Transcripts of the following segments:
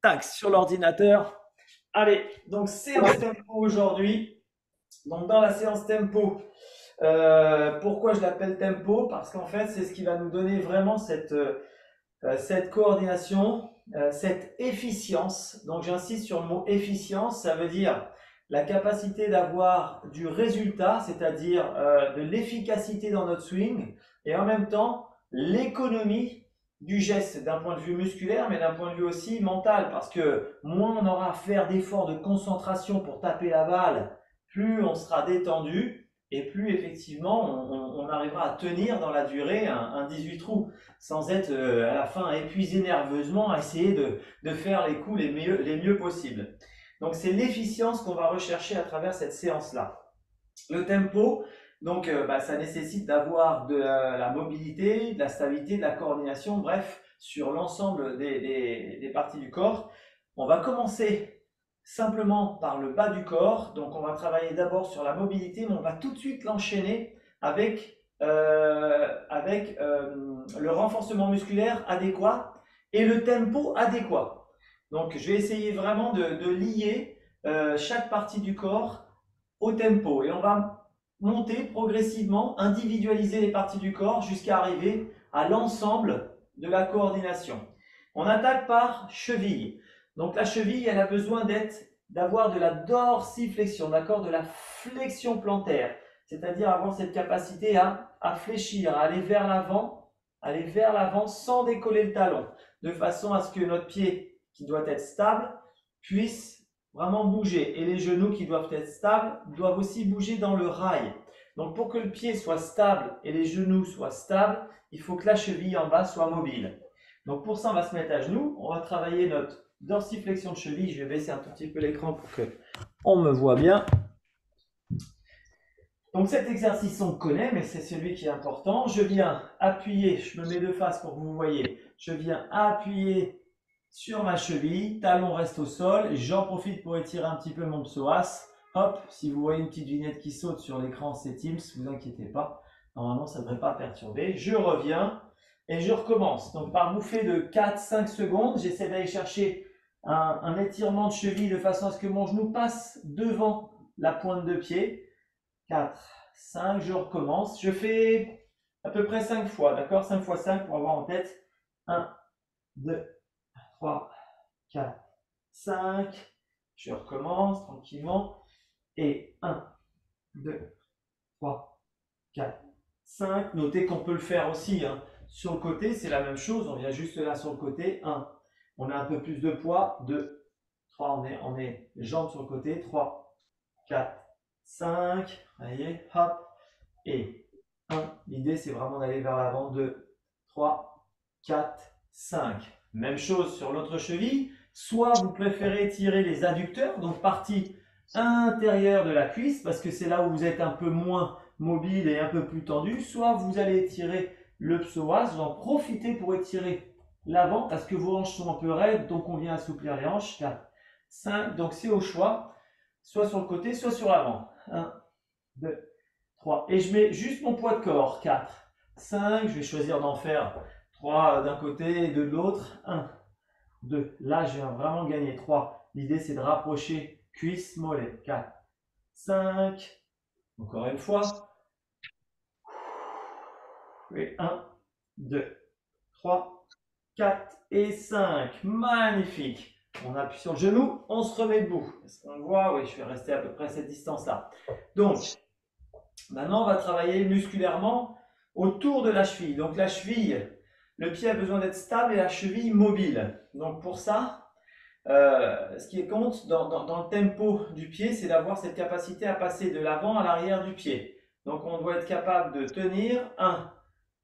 tac, sur l'ordinateur. Allez, donc séance tempo aujourd'hui. Donc dans la séance tempo, pourquoi je l'appelle tempo? Parce qu'en fait, c'est ce qui va nous donner vraiment cette coordination, cette efficience. Donc j'insiste sur le mot efficience, ça veut dire la capacité d'avoir du résultat, c'est-à-dire de l'efficacité dans notre swing, et en même temps l'économie du geste d'un point de vue musculaire, mais d'un point de vue aussi mental, parce que moins on aura à faire d'efforts de concentration pour taper la balle, plus on sera détendu, et plus effectivement on arrivera à tenir dans la durée un 18 trous sans être à la fin épuisé nerveusement à essayer de faire les coups les mieux possibles. Donc c'est l'efficience qu'on va rechercher à travers cette séance-là. Le tempo, donc ça nécessite d'avoir de la mobilité, de la stabilité, de la coordination, bref, sur l'ensemble des parties du corps. On va commencer simplement par le bas du corps, donc on va travailler d'abord sur la mobilité, mais on va tout de suite l'enchaîner avec le renforcement musculaire adéquat et le tempo adéquat. Donc je vais essayer vraiment de lier chaque partie du corps au tempo et on va monter progressivement, individualiser les parties du corps jusqu'à arriver à l'ensemble de la coordination. On attaque par cheville. Donc la cheville, elle a besoin d'avoir de la dorsiflexion, d'accord, de la flexion plantaire, c'est-à-dire avoir cette capacité à fléchir, à aller vers l'avant sans décoller le talon, de façon à ce que notre pied, qui doit être stable, puisse vraiment bouger. Et les genoux qui doivent être stables doivent aussi bouger dans le rail. Donc pour que le pied soit stable et les genoux soient stables, il faut que la cheville en bas soit mobile. Donc pour ça, on va se mettre à genoux, on va travailler notre dorsiflexion de cheville. Je vais baisser un tout petit peu l'écran pour que on me voit bien. Donc cet exercice, on le connaît, mais c'est celui qui est important. Je viens appuyer, je me mets de face pour que vous voyez. Je viens appuyer sur ma cheville, talon reste au sol. J'en profite pour étirer un petit peu mon psoas. Hop, si vous voyez une petite vignette qui saute sur l'écran, c'est Teams, ne vous inquiétez pas. Normalement, ça ne devrait pas perturber. Je reviens et je recommence. Donc par bouffée de 4-5 secondes, j'essaie d'aller chercher un étirement de cheville de façon à ce que mon genou passe devant la pointe de pied. 4, 5, je recommence. Je fais à peu près 5 fois, d'accord? 5 fois 5 pour avoir en tête. 1, 2, 3, 4, 5. Je recommence tranquillement. Et 1, 2, 3, 4, 5. Notez qu'on peut le faire aussi hein. Sur le côté, c'est la même chose. On vient juste là sur le côté. 1, on a un peu plus de poids. 2, 3, on est jambes sur le côté. 3, 4, 5. Voyez, hop. Et 1. L'idée, c'est vraiment d'aller vers l'avant. 2, 3, 4, 5. Même chose sur l'autre cheville. Soit vous préférez tirer les adducteurs, donc partie intérieure de la cuisse, parce que c'est là où vous êtes un peu moins mobile et un peu plus tendu. Soit vous allez étirer le psoas, vous en profitez pour étirer l'avant, parce que vos hanches sont un peu raides, donc on vient assouplir les hanches. 4, 5. Donc c'est au choix, soit sur le côté, soit sur l'avant. 1, 2, 3. Et je mets juste mon poids de corps. 4, 5. Je vais choisir d'en faire 3 d'un côté et 2 de l'autre. 1, 2. Là, je viens vraiment gagner 3. L'idée, c'est de rapprocher cuisse, mollet. 4, 5. Encore une fois. Et 1, 2, 3, 4 et 5. Magnifique. On appuie sur le genou, on se remet debout. Est-ce qu'on voit? Oui, je vais rester à peu près à cette distance-là. Donc, maintenant, on va travailler musculairement autour de la cheville. Donc la cheville, le pied a besoin d'être stable et la cheville mobile. Donc pour ça, ce qui compte dans le tempo du pied, c'est d'avoir cette capacité à passer de l'avant à l'arrière du pied. Donc on doit être capable de tenir 1,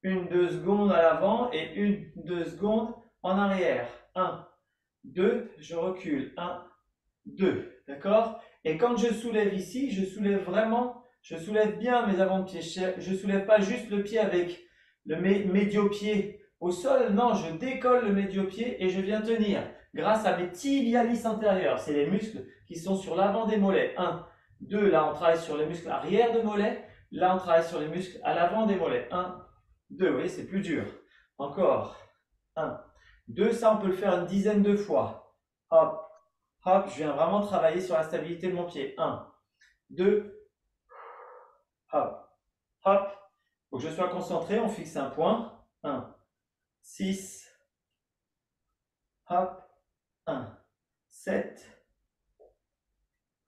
2 secondes à l'avant et 1, 2 secondes en arrière. 1, 2, je recule. 1, 2, d'accord? Et quand je soulève ici, je soulève bien mes avant-pieds. Je ne soulève pas juste le pied avec le médio-pied au sol. Non, je décolle le médio-pied et je viens tenir grâce à mes tibialis antérieurs. C'est les muscles qui sont sur l'avant des mollets. 1, 2, là on travaille sur les muscles arrière de mollets. Là on travaille sur les muscles à l'avant des mollets. 1, 2, vous voyez, c'est plus dur. Encore. 1, 2, ça on peut le faire une dizaine de fois. hop, hop. Je viens vraiment travailler sur la stabilité de mon pied. 1, 2, hop, hop. Il faut que je sois concentré, on fixe un point. 1, 6, hop, 1, 7,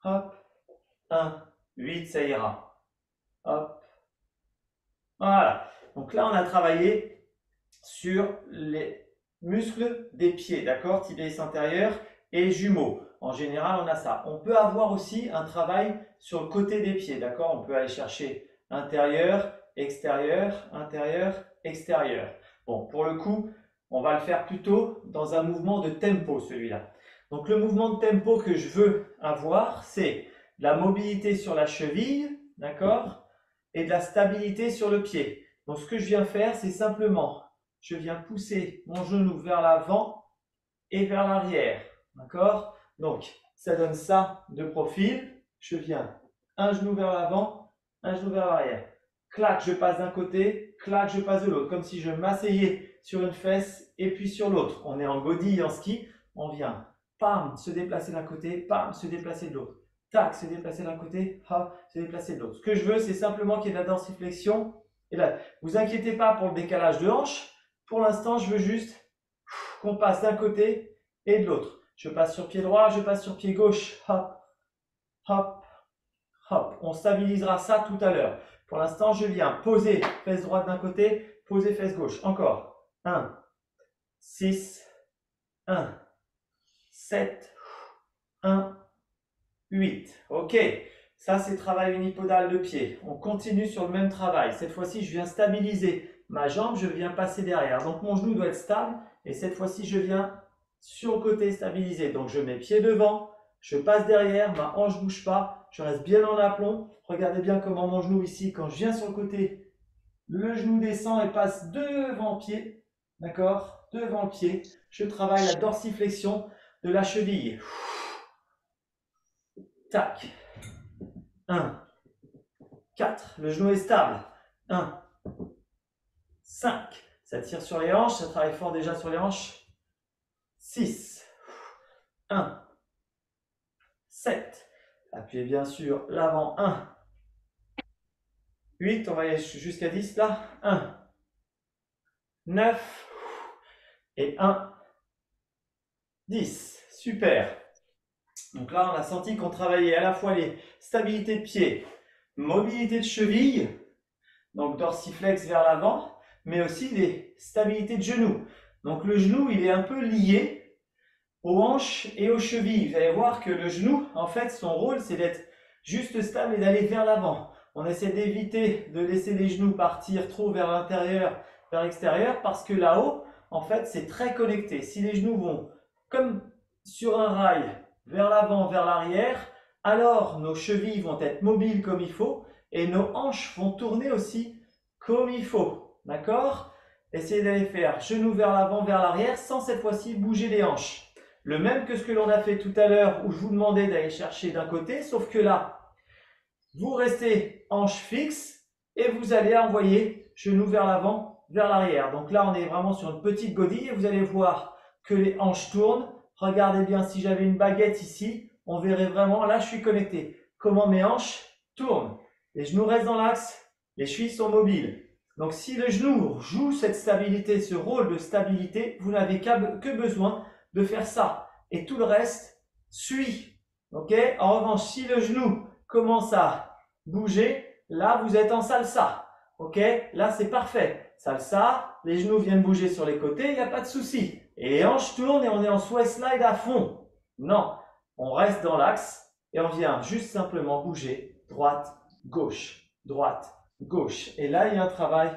hop, 1, 8, ça ira. Hop, voilà. Donc là, on a travaillé sur les muscles des pieds, d'accord? Tibialis antérieur et jumeaux. En général, on a ça. On peut avoir aussi un travail sur le côté des pieds, d'accord? On peut aller chercher intérieur, extérieur, intérieur, extérieur. Bon, pour le coup, on va le faire plutôt dans un mouvement de tempo, celui-là. Donc, le mouvement de tempo que je veux avoir, c'est la mobilité sur la cheville, d'accord? Et de la stabilité sur le pied. Donc, ce que je viens faire, c'est simplement, je viens pousser mon genou vers l'avant et vers l'arrière, d'accord? Donc, ça donne ça de profil. Je viens un genou vers l'avant, un genou vers l'arrière. Clac, je passe d'un côté, clac, je passe de l'autre, comme si je m'asseyais sur une fesse et puis sur l'autre. On est en godille en ski, on vient, pam, se déplacer d'un côté, pam, se déplacer de l'autre. Tac, se déplacer d'un côté, hop, se déplacer de l'autre. Ce que je veux, c'est simplement qu'il y ait de la dorsiflexion. Et là, vous inquiétez pas pour le décalage de hanche. Pour l'instant, je veux juste qu'on passe d'un côté et de l'autre. Je passe sur pied droit, je passe sur pied gauche. Hop, hop, hop. On stabilisera ça tout à l'heure. Pour l'instant, je viens poser fesse droite d'un côté, poser fesse gauche. Encore. 1, 6, 1, 7, 1, 8. OK. Ça, c'est travail unipodal de pied. On continue sur le même travail. Cette fois-ci, je viens stabiliser ma jambe, je viens passer derrière. Donc, mon genou doit être stable. Et cette fois-ci, je viens sur le côté stabilisé. Donc, je mets pied devant, je passe derrière, ma hanche ne bouge pas, je reste bien en aplomb. Regardez bien comment mon genou ici, quand je viens sur le côté, le genou descend et passe devant le pied. D'accord? Devant le pied. Je travaille la dorsiflexion de la cheville. Tac. 1, 4. Le genou est stable. 1, 5. Ça tire sur les hanches, ça travaille fort déjà sur les hanches. 6. 1, 7. Appuyez bien sur l'avant. 1, 8. On va aller jusqu'à 10 là. 1, 9 et 1, 10. Super. Donc là, on a senti qu'on travaillait à la fois les stabilités de pied, mobilité de cheville, donc dorsiflex vers l'avant, mais aussi les stabilités de genou. Donc le genou, il est un peu lié aux hanches et aux chevilles. Vous allez voir que le genou, en fait, son rôle, c'est d'être juste stable et d'aller vers l'avant. On essaie d'éviter de laisser les genoux partir trop vers l'intérieur, vers l'extérieur, parce que là-haut, en fait, c'est très connecté. Si les genoux vont comme sur un rail, vers l'avant, vers l'arrière, alors nos chevilles vont être mobiles comme il faut et nos hanches vont tourner aussi comme il faut. D'accord? Essayez d'aller faire genoux vers l'avant, vers l'arrière, sans cette fois-ci bouger les hanches. Le même que ce que l'on a fait tout à l'heure où je vous demandais d'aller chercher d'un côté, sauf que là, vous restez hanche fixe et vous allez envoyer genoux vers l'avant, vers l'arrière. Donc là, on est vraiment sur une petite godille et vous allez voir que les hanches tournent. Regardez bien, si j'avais une baguette ici, on verrait vraiment, là je suis connecté, comment mes hanches tournent. Les genoux restent dans l'axe, les chevilles sont mobiles. Donc si le genou joue cette stabilité, ce rôle de stabilité, vous n'avez que besoin de faire ça. Et tout le reste suit. Ok? En revanche, si le genou commence à bouger, là vous êtes en salsa. Ok? Là c'est parfait. Salsa, les genoux viennent bouger sur les côtés, il n'y a pas de souci. Et les hanches tournent et on est en swivel slide à fond. Non, on reste dans l'axe et on vient juste simplement bouger droite, gauche, droite, gauche. Et là, il y a un travail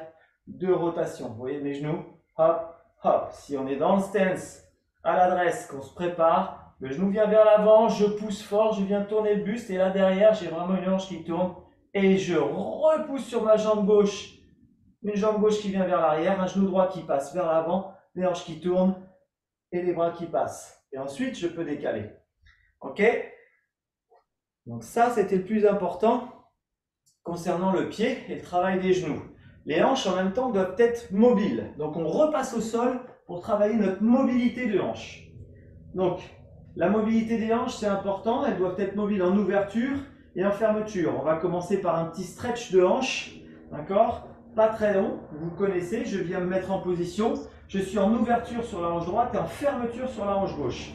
de rotation. Vous voyez mes genoux, hop, hop. Si on est dans le stance, à l'adresse, qu'on se prépare, le genou vient vers l'avant, je pousse fort, je viens tourner le buste et là derrière, j'ai vraiment une hanche qui tourne et je repousse sur ma jambe gauche. Une jambe gauche qui vient vers l'arrière, un genou droit qui passe vers l'avant, les hanches qui tournent et les bras qui passent. Et ensuite, je peux décaler. Ok? Donc ça, c'était le plus important concernant le pied et le travail des genoux. Les hanches, en même temps, doivent être mobiles. Donc, on repasse au sol pour travailler notre mobilité de hanche. Donc, La mobilité des hanches, c'est important. Elles doivent être mobiles en ouverture et en fermeture. On va commencer par un petit stretch de hanche. D'accord? Pas très long. Vous connaissez. Je viens me mettre en position. Je suis en ouverture sur la hanche droite et en fermeture sur la hanche gauche.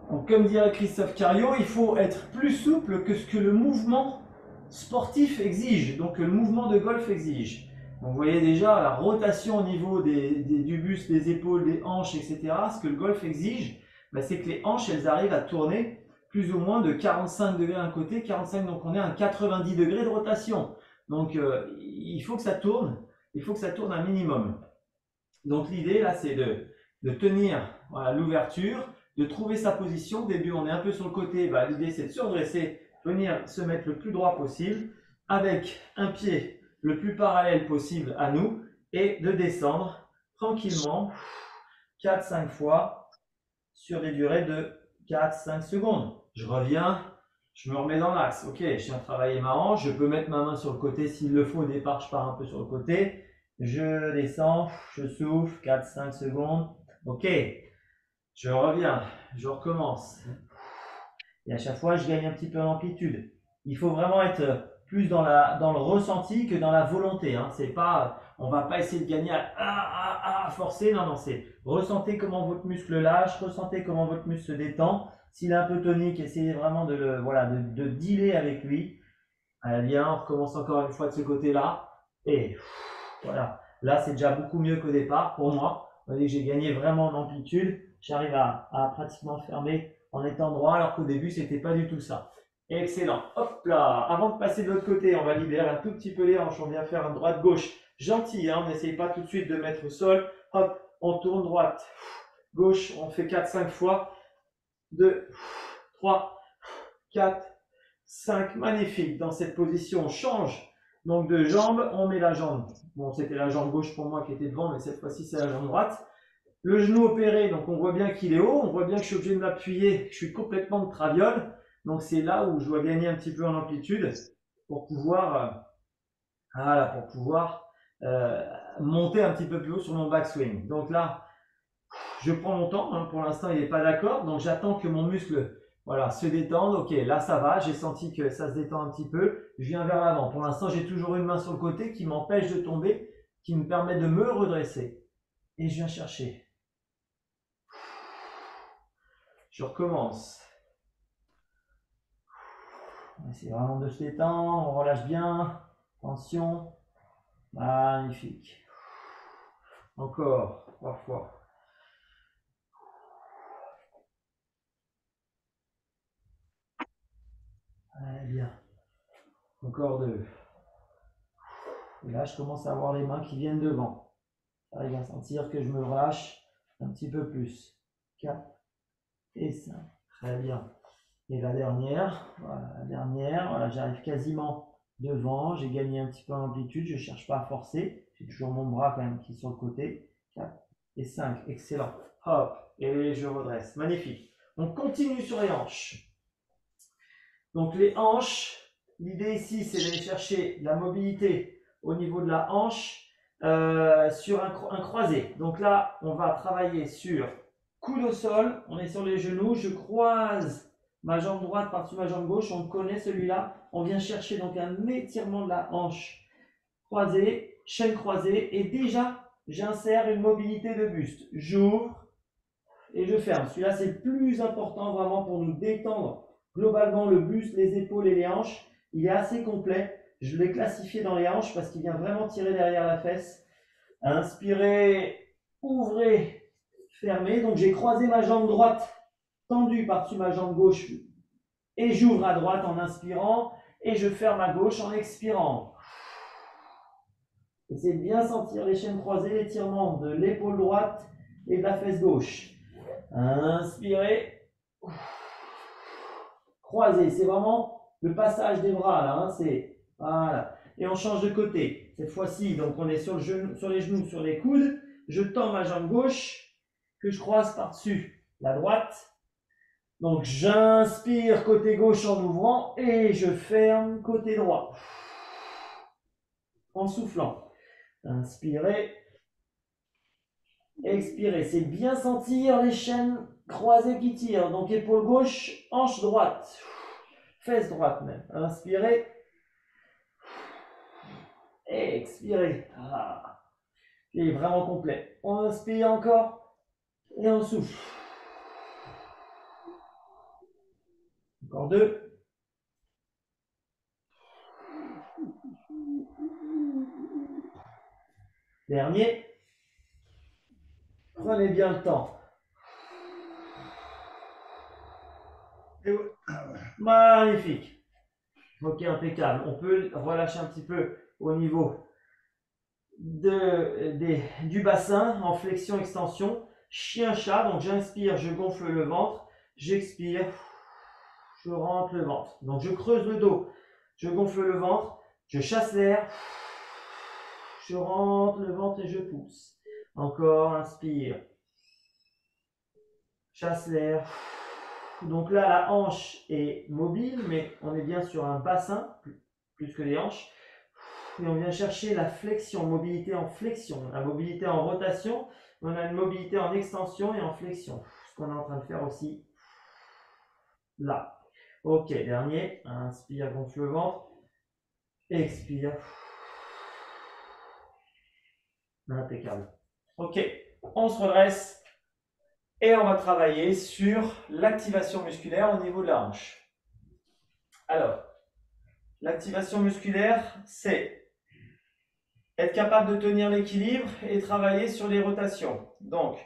Donc, comme dirait Christophe Cario, il faut être plus souple que ce que le mouvement sportif exige, donc que le mouvement de golf exige. Donc, vous voyez déjà la rotation au niveau du buste, des épaules, des hanches, etc. Ce que le golf exige, ben, c'est que les hanches, elles arrivent à tourner plus ou moins de 45 degrés d'un côté, 45, donc on est à 90 degrés de rotation. Donc, il faut que ça tourne, il faut que ça tourne un minimum. Donc, l'idée, là, c'est de tenir voilà, l'ouverture, de trouver sa position. Au début, on est un peu sur le côté. Bah, l'idée, c'est de se redresser, venir se mettre le plus droit possible, avec un pied le plus parallèle possible à nous, et de descendre tranquillement 4-5 fois sur des durées de 4-5 secondes. Je reviens, je me remets dans l'axe. Ok, je viens de travailler ma hanche, je peux mettre ma main sur le côté s'il le faut. Au départ, je pars un peu sur le côté. Je descends, je souffle, 4-5 secondes. Ok, je reviens, je recommence. Et à chaque fois, je gagne un petit peu en amplitude. Il faut vraiment être plus dans le ressenti que dans la volonté. Hein. C'est pas, on va pas essayer de gagner à forcer. Non, non, c'est ressentez comment votre muscle lâche, ressentez comment votre muscle se détend. S'il est un peu tonique, essayez vraiment de dealer avec lui. Allez, bien, on recommence encore une fois de ce côté-là. Et voilà. Là, c'est déjà beaucoup mieux qu'au départ pour moi. Vous voyez que j'ai gagné vraiment en amplitude. J'arrive à pratiquement fermer en étant droit, alors qu'au début, c'était pas du tout ça. Excellent. Hop là. Avant de passer de l'autre côté, on va libérer un tout petit peu les hanches. On vient faire un droite-gauche gentil. Hein. On n'essaye pas tout de suite de mettre au sol. Hop, on tourne droite. Gauche, on fait 4-5 fois. 2, 3, 4, 5. Magnifique. Dans cette position, on change donc de jambe. On met la jambe. Bon, c'était la jambe gauche pour moi qui était devant, mais cette fois-ci, c'est la jambe droite. Le genou opéré, donc on voit bien qu'il est haut, on voit bien que je suis obligé de m'appuyer, je suis complètement de traviole. Donc c'est là où je dois gagner un petit peu en amplitude pour pouvoir, monter un petit peu plus haut sur mon backswing. Donc là, je prends mon temps, hein, pour l'instant il n'est pas d'accord, donc j'attends que mon muscle se détende. Ok, là ça va, j'ai senti que ça se détend un petit peu, je viens vers l'avant. Pour l'instant j'ai toujours une main sur le côté qui m'empêche de tomber, qui me permet de me redresser. Et je viens chercher. Je recommence. On essaie vraiment de se détendre, on relâche bien. Tension. Magnifique. Encore 3 fois. Allez, bien. Encore 2. Et là, je commence à avoir les mains qui viennent devant. J'arrive à sentir que je me relâche un petit peu plus. 4 et 5. Très bien. Et la dernière, voilà, j'arrive quasiment devant, j'ai gagné un petit peu en amplitude, je ne cherche pas à forcer, j'ai toujours mon bras quand même qui est sur le côté. 4 et 5, excellent. Hop, et je redresse, magnifique. On continue sur les hanches. Donc les hanches, l'idée ici c'est d'aller chercher la mobilité au niveau de la hanche sur un croisé. Donc là, on va travailler sur coude au sol, on est sur les genoux, je croise ma jambe droite par-dessus ma jambe gauche, on connaît celui-là. On vient chercher donc un étirement de la hanche croisée, chaîne croisée, et déjà, j'insère une mobilité de buste. J'ouvre et je ferme. Celui-là, c'est le plus important vraiment pour nous détendre globalement le buste, les épaules et les hanches. Il est assez complet. Je l'ai classifié dans les hanches parce qu'il vient vraiment tirer derrière la fesse. Inspirez, ouvrez, fermez. Donc, j'ai croisé ma jambe droite tendue par-dessus ma jambe gauche et j'ouvre à droite en inspirant et je ferme à gauche en expirant. Essayez de bien sentir les chaînes croisées, l'étirement de l'épaule droite et de la fesse gauche. Inspirez, croisez, c'est vraiment le passage des bras là, hein, c'est voilà. Et on change de côté. Cette fois-ci, donc on est sur les genoux, sur les coudes. Je tends ma jambe gauche que je croise par-dessus la droite. Donc j'inspire côté gauche en ouvrant et je ferme côté droit en soufflant. Inspirez, expirez. C'est bien sentir les chaînes Croisé qui tire. Donc épaule gauche, hanche droite. Fesse droite même. Inspirez. Expirez. Ah. Et vraiment complet. On inspire encore. Et on souffle. Encore 2. Dernier. Prenez bien le temps. Magnifique. Ok, impeccable. On peut relâcher un petit peu au niveau du bassin en flexion-extension. Chien-chat. Donc j'inspire, je gonfle le ventre. J'expire, je rentre le ventre. Donc je creuse le dos. Je gonfle le ventre. Je chasse l'air. Je rentre le ventre et je pousse. Encore, inspire. Chasse l'air. Donc là, la hanche est mobile, mais on est bien sur un bassin, plus que les hanches. Et on vient chercher la flexion, mobilité en flexion. La mobilité en rotation, on a une mobilité en extension et en flexion. Ce qu'on est en train de faire aussi là. Ok, dernier. Inspire, gonfle le ventre. Expire. Impeccable. Ok, on se redresse. Et on va travailler sur l'activation musculaire au niveau de la hanche. Alors, l'activation musculaire, c'est être capable de tenir l'équilibre et travailler sur les rotations. Donc,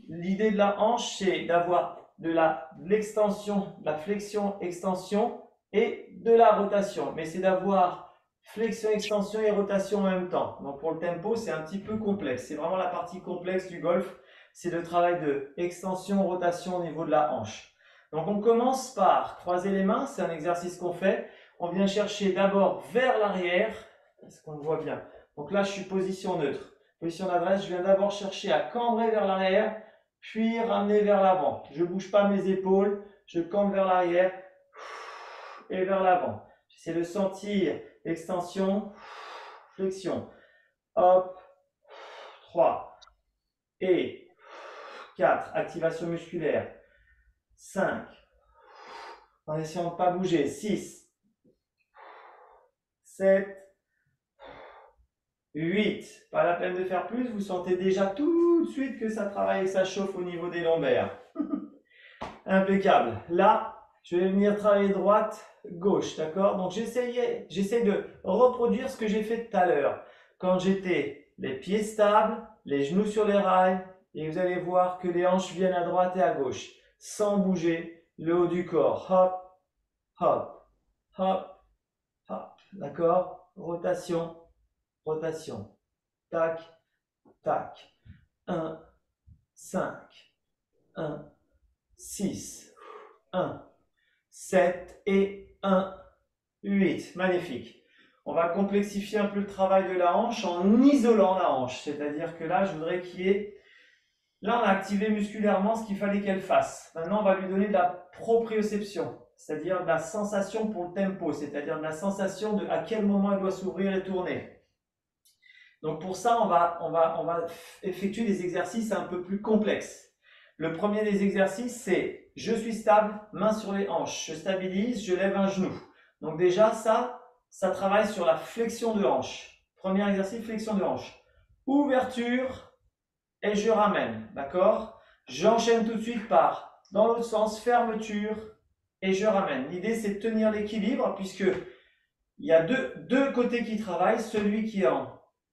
l'idée de la hanche, c'est d'avoir de l'extension, de la flexion, extension et de la rotation. Mais c'est d'avoir flexion, extension et rotation en même temps. Donc, pour le tempo, c'est un petit peu complexe. C'est vraiment la partie complexe du golf. C'est le travail de extension, rotation au niveau de la hanche. Donc on commence par croiser les mains, c'est un exercice qu'on fait. On vient chercher d'abord vers l'arrière, est-ce qu'on le voit bien? Donc là je suis position neutre, position d'adresse, je viens d'abord chercher à cambrer vers l'arrière, puis ramener vers l'avant. Je ne bouge pas mes épaules, je cambre vers l'arrière et vers l'avant. J'essaie de sentir extension, flexion. Hop, 3 et 4, activation musculaire. 5, en essayant de ne pas bouger. 6, 7, 8. Pas la peine de faire plus, vous sentez déjà tout de suite que ça travaille et que ça chauffe au niveau des lombaires. Impeccable. Là, je vais venir travailler droite, gauche, d'accord? Donc j'essaie de reproduire ce que j'ai fait tout à l'heure. Quand j'étais les pieds stables, les genoux sur les rails, et vous allez voir que les hanches viennent à droite et à gauche, sans bouger le haut du corps. Hop, hop, hop, hop. D'accord? Rotation, rotation. Tac, tac. 1, 5, 1, 6, 1, 7 et 1, 8. Magnifique. On va complexifier un peu le travail de la hanche en isolant la hanche. C'est-à-dire que là, je voudrais qu'il y ait... Là, on a activé musculairement ce qu'il fallait qu'elle fasse. Maintenant, on va lui donner de la proprioception, c'est-à-dire de la sensation pour le tempo, c'est-à-dire de la sensation de à quel moment elle doit s'ouvrir et tourner. Donc pour ça, on va effectuer des exercices un peu plus complexes. Le premier des exercices, c'est je suis stable, main sur les hanches. Je stabilise, je lève un genou. Donc déjà, ça travaille sur la flexion de hanche. Premier exercice, flexion de hanche. Ouverture. Et je ramène, d'accord? J'enchaîne tout de suite par, dans l'autre sens, fermeture et je ramène. L'idée, c'est de tenir l'équilibre puisque il y a deux côtés qui travaillent, celui qui est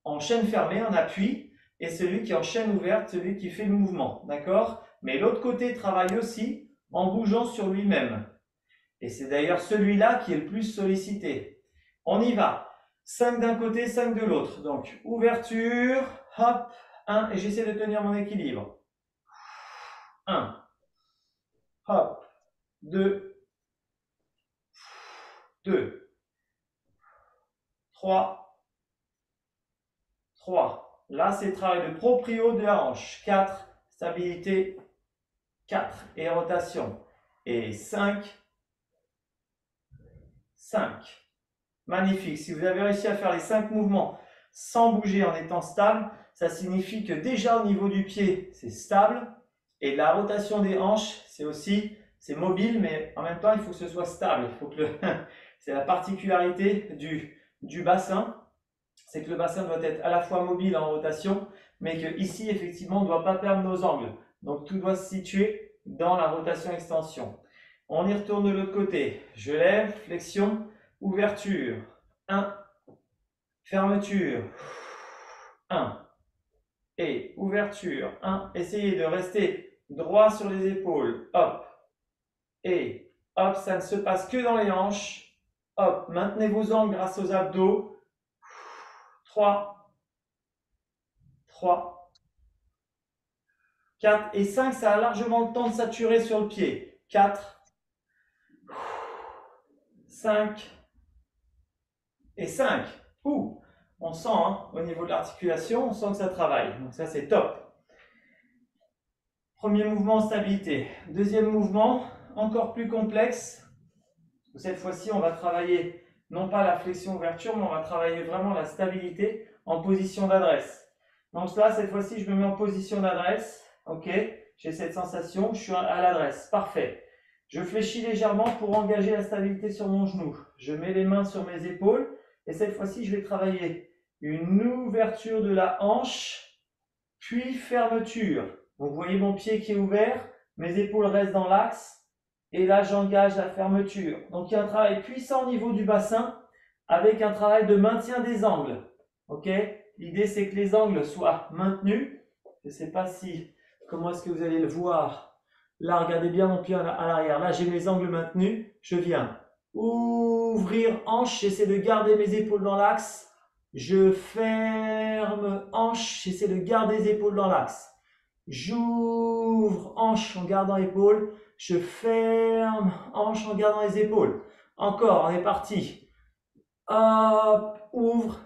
en chaîne fermée, en appui, et celui qui est en chaîne ouverte, celui qui fait le mouvement, d'accord? Mais l'autre côté travaille aussi en bougeant sur lui-même. Et c'est d'ailleurs celui-là qui est le plus sollicité. On y va. 5 d'un côté, 5 de l'autre. Donc, ouverture, hop, 1, et j'essaie de tenir mon équilibre. 1, hop, 2, 2, 3, 3. Là, c'est le travail de proprio de la hanche. 4, stabilité, 4, et rotation. Et 5, 5. Magnifique. Si vous avez réussi à faire les 5 mouvements sans bouger en étant stable, ça signifie que déjà au niveau du pied, c'est stable. Et la rotation des hanches, c'est aussi, c'est mobile, mais en même temps, il faut que ce soit stable. Il faut que c'est la particularité du bassin, c'est que le bassin doit être à la fois mobile en rotation, mais que ici, effectivement, on ne doit pas perdre nos angles. Donc, tout doit se situer dans la rotation-extension. On y retourne de l'autre côté. Je lève, flexion, ouverture. 1, fermeture. 1 et ouverture. 1. Essayez de rester droit sur les épaules. Hop. Et hop, ça ne se passe que dans les hanches. Hop, maintenez vos angles grâce aux abdos. 3, 3, 4 et 5. Ça a largement le temps de saturer sur le pied. 4, 5 et 5. Ouh, on sent hein, au niveau de l'articulation, on sent que ça travaille. Donc ça, c'est top. Premier mouvement, stabilité. Deuxième mouvement, encore plus complexe. Cette fois-ci, on va travailler non pas la flexion-ouverture, mais on va travailler vraiment la stabilité en position d'adresse. Donc là, cette fois-ci, je me mets en position d'adresse. Ok, j'ai cette sensation, je suis à l'adresse. Parfait. Je fléchis légèrement pour engager la stabilité sur mon genou. Je mets les mains sur mes épaules. Et cette fois-ci, je vais travailler une ouverture de la hanche, puis fermeture. Donc, vous voyez mon pied qui est ouvert, mes épaules restent dans l'axe. Et là, j'engage la fermeture. Donc, il y a un travail puissant au niveau du bassin avec un travail de maintien des angles. Ok? L'idée, c'est que les angles soient maintenus. Je ne sais pas comment est-ce que vous allez le voir. Là, regardez bien mon pied à l'arrière. Là, j'ai mes angles maintenus. Je viens ouvrir hanche. J'essaie de garder mes épaules dans l'axe. Je ferme hanche. J'essaie de garder les épaules dans l'axe. J'ouvre hanche en gardant épaules. Je ferme hanche en gardant les épaules. Encore, on est parti. Hop, ouvre.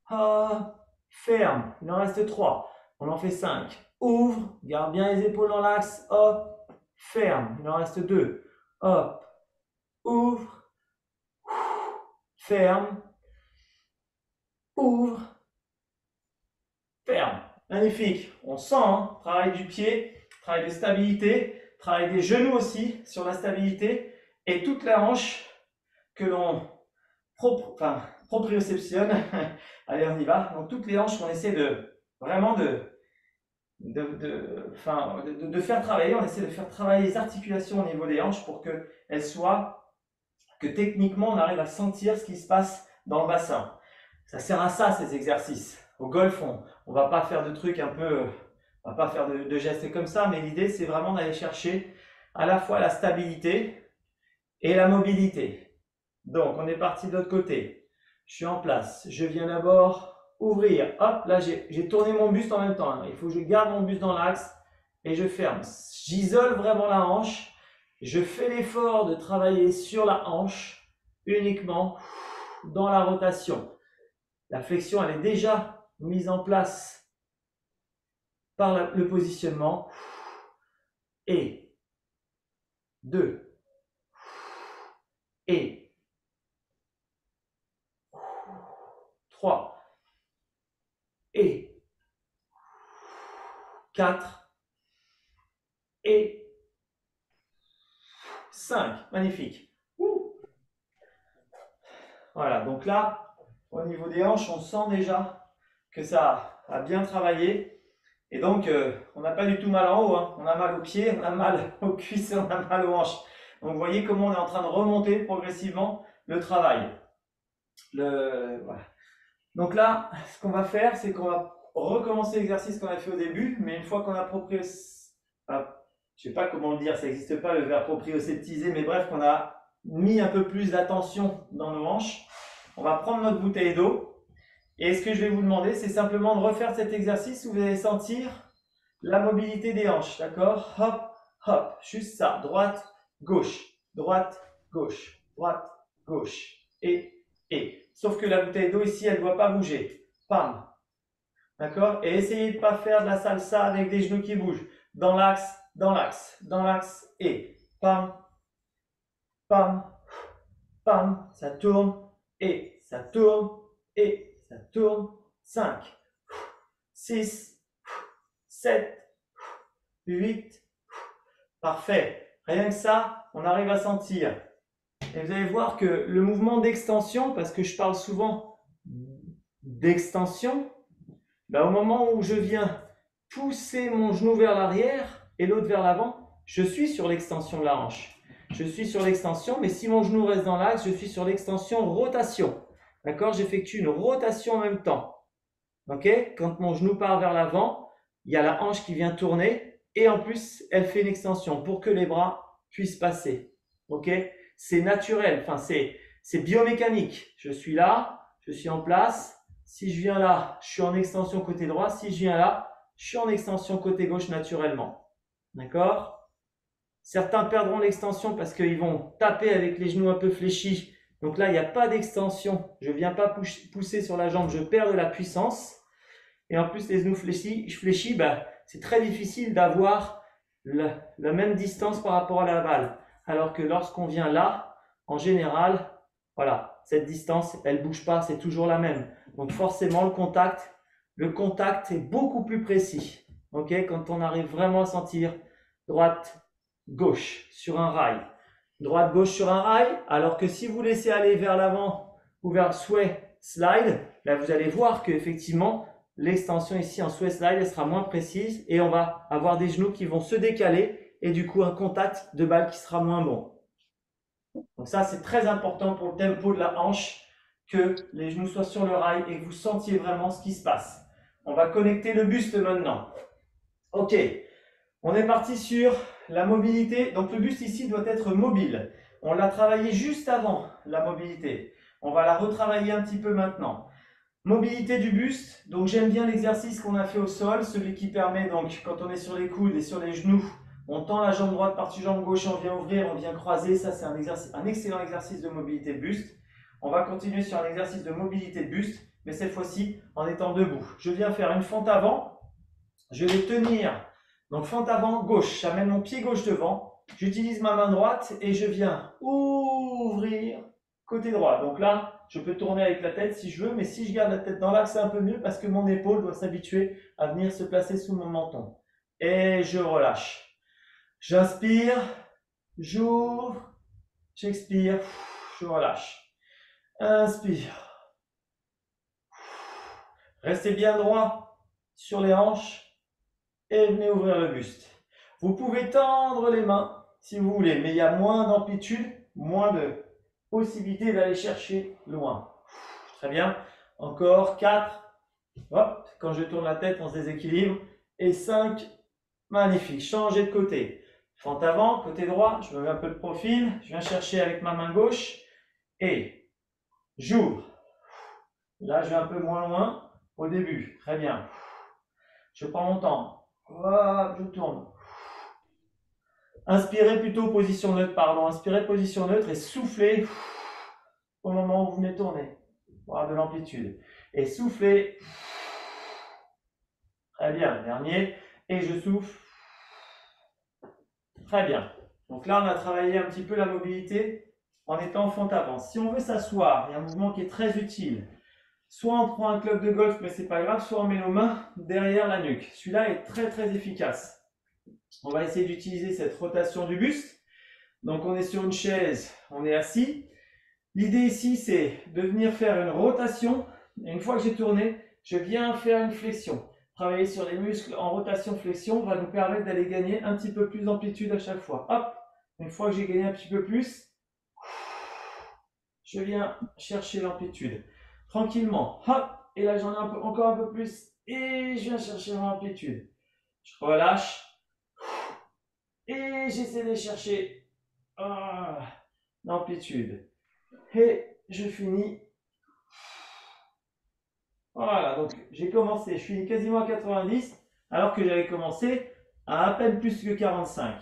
Hop, ferme. Il en reste 3. On en fait 5. Ouvre, garde bien les épaules dans l'axe. Hop, ferme. Il en reste 2. Hop, ouvre, ferme, ouvre, ferme. Magnifique. On sent, hein, travail du pied, travail de stabilité, travail des genoux aussi sur la stabilité et toute la hanche que l'on proprioceptionne. Allez, on y va. Donc toutes les hanches qu'on essaie vraiment de faire travailler. On essaie de faire travailler les articulations au niveau des hanches pour que techniquement on arrive à sentir ce qui se passe dans le bassin. Ça sert à ça ces exercices. Au golf, on va pas faire de trucs on va pas faire de gestes comme ça, mais l'idée c'est vraiment d'aller chercher à la fois la stabilité et la mobilité. Donc on est parti de l'autre côté. Je suis en place. Je viens d'abord ouvrir. Hop, là j'ai tourné mon buste en même temps. Il faut que je garde mon buste dans l'axe et je ferme. J'isole vraiment la hanche. Je fais l'effort de travailler sur la hanche uniquement dans la rotation. La flexion, elle est déjà mise en place par le positionnement. Et 2. Et 3. Et 4. Et 5. Magnifique. Voilà, donc là, au niveau des hanches, on sent déjà que ça a bien travaillé. Et donc, on n'a pas du tout mal en haut. Hein. On a mal aux pieds, on a mal aux cuisses, on a mal aux hanches. Donc, vous voyez comment on est en train de remonter progressivement le travail. Voilà. Donc là, ce qu'on va faire, c'est qu'on va recommencer l'exercice qu'on a fait au début. Mais une fois qu'on a je ne sais pas comment le dire, ça n'existe pas le verbe proprioceptiser, mais bref, qu'on a mis un peu plus d'attention dans nos hanches. On va prendre notre bouteille d'eau et ce que je vais vous demander, c'est simplement de refaire cet exercice où vous allez sentir la mobilité des hanches, d'accord? Hop, hop, juste ça, droite, gauche, droite, gauche, droite, gauche, et. Sauf que la bouteille d'eau ici, elle ne doit pas bouger. Pam, d'accord? Et essayez de ne pas faire de la salsa avec des genoux qui bougent. Dans l'axe, dans l'axe, dans l'axe, et pam, pam, pam, ça tourne, et ça tourne, et ça tourne. 5, 6, 7, 8, Parfait. Rien que ça, on arrive à sentir. Et vous allez voir que le mouvement d'extension, parce que je parle souvent d'extension, ben, au moment où je viens pousser mon genou vers l'arrière et l'autre vers l'avant, je suis sur l'extension de la hanche. Je suis sur l'extension, mais si mon genou reste dans l'axe, je suis sur l'extension rotation. D'accord? J'effectue une rotation en même temps. Ok? Quand mon genou part vers l'avant, il y a la hanche qui vient tourner et en plus, elle fait une extension pour que les bras puissent passer. Ok? C'est naturel, enfin, c'est biomécanique. Je suis là, je suis en place. Si je viens là, je suis en extension côté droit. Si je viens là, je suis en extension côté gauche naturellement. D'accord? Certains perdront l'extension parce qu'ils vont taper avec les genoux un peu fléchis. Donc là, il n'y a pas d'extension. Je ne viens pas pousser sur la jambe, je perds de la puissance. Et en plus, les genoux fléchis, bah, c'est très difficile d'avoir la même distance par rapport à la balle. Alors que lorsqu'on vient là, en général, voilà, cette distance, elle ne bouge pas, c'est toujours la même. Donc forcément, le contact est beaucoup plus précis. Okay, quand on arrive vraiment à sentir droite, gauche sur un rail. Droite, gauche sur un rail, alors que si vous laissez aller vers l'avant ou vers le sway slide, là vous allez voir qu'effectivement, l'extension ici en sway slide, elle sera moins précise et on va avoir des genoux qui vont se décaler et du coup un contact de balle qui sera moins bon. Donc ça, c'est très important pour le tempo de la hanche que les genoux soient sur le rail et que vous sentiez vraiment ce qui se passe. On va connecter le buste maintenant. Ok, on est parti sur la mobilité. Donc le buste ici doit être mobile. On l'a travaillé juste avant la mobilité. On va la retravailler un petit peu maintenant. Mobilité du buste, donc j'aime bien l'exercice qu'on a fait au sol, celui qui permet donc quand on est sur les coudes et sur les genoux, on tend la jambe droite par-dessus jambe gauche, on vient ouvrir, on vient croiser, ça c'est un excellent exercice de mobilité de buste. On va continuer sur un exercice de mobilité de buste, mais cette fois-ci en étant debout. Je viens faire une fente avant, je vais tenir, donc fente avant gauche, j'amène mon pied gauche devant, j'utilise ma main droite et je viens ouvrir côté droit. Donc là, je peux tourner avec la tête si je veux, mais si je garde la tête dans l'axe, c'est un peu mieux parce que mon épaule doit s'habituer à venir se placer sous mon menton. Et je relâche. J'inspire, j'ouvre, j'expire, je relâche. Inspire. Restez bien droit sur les hanches et venez ouvrir le buste. Vous pouvez tendre les mains si vous voulez, mais il y a moins d'amplitude, moins de possibilité d'aller chercher loin. Très bien. Encore 4. Hop, quand je tourne la tête, on se déséquilibre. Et 5. Magnifique. Changez de côté. Fente avant, côté droit. Je me mets un peu de profil. Je viens chercher avec ma main gauche. Et j'ouvre. Là, je vais un peu moins loin au début. Très bien. Je prends mon temps. Hop, je tourne. Inspirez plutôt position neutre, pardon. Inspirez position neutre et soufflez au moment où vous venez tourner. Voilà de l'amplitude. Et soufflez. Très bien. Dernier. Et je souffle. Très bien. Donc là, on a travaillé un petit peu la mobilité en étant en fente avant. Si on veut s'asseoir, il y a un mouvement qui est très utile. Soit on prend un club de golf, mais c'est pas grave, soit on met nos mains derrière la nuque. Celui-là est très très efficace. On va essayer d'utiliser cette rotation du buste. Donc on est sur une chaise, on est assis. L'idée ici, c'est de venir faire une rotation. Et une fois que j'ai tourné, je viens faire une flexion. Travailler sur les muscles en rotation-flexion va nous permettre d'aller gagner un petit peu plus d'amplitude à chaque fois. Hop, une fois que j'ai gagné un petit peu plus, je viens chercher l'amplitude. Tranquillement, hop, et là j'en ai encore un peu plus. Et je viens chercher l'amplitude. Je relâche. Et j'essaie de chercher l'amplitude. Et je finis. Voilà, donc j'ai commencé, je finis quasiment à 90, alors que j'avais commencé à peine plus que 45.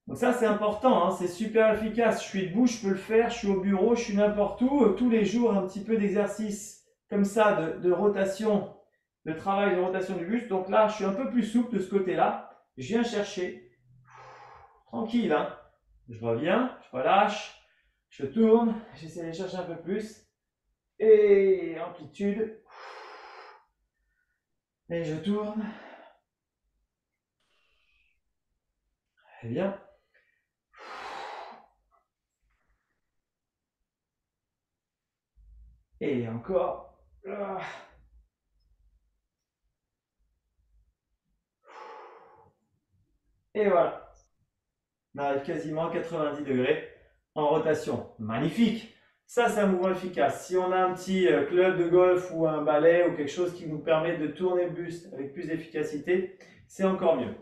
Donc ça c'est important, hein, c'est super efficace. Je suis debout, je peux le faire, je suis au bureau, je suis n'importe où. Tous les jours, un petit peu d'exercice comme ça, de rotation, de travail de rotation du buste. Donc là, je suis un peu plus souple de ce côté-là. Je viens chercher, tranquille, hein. Je reviens, je relâche, je tourne, j'essaie d'aller chercher un peu plus. Et amplitude. Et je tourne. Très bien. Et encore. Et voilà. On arrive quasiment à 90 degrés en rotation. Magnifique. Ça, c'est un mouvement efficace. Si on a un petit club de golf ou un balai ou quelque chose qui nous permet de tourner le buste avec plus d'efficacité, c'est encore mieux.